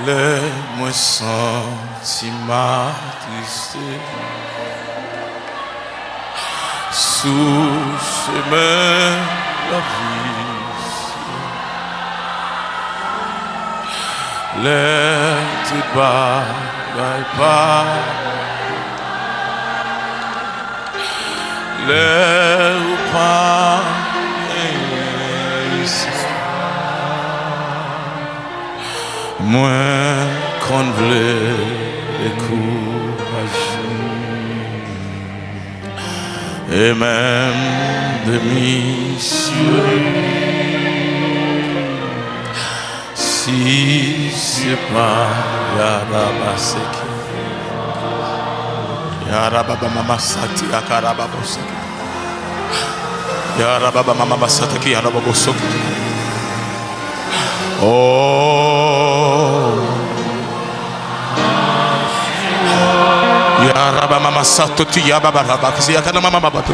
Les moins senti ma tristesse sous chemin la vie. Les tout bagailles pas, les ou pas moins qu'on voulait décourager et même de messieurs si c'est pas Yarabaseki Yarababa Mama Sati Akarababoseki Yarababa Mama Sataki Yarababoseki. Oh, ya Rabba Mama Sato ti ya Baba Rabba kasi ya kana Mama Baba tu.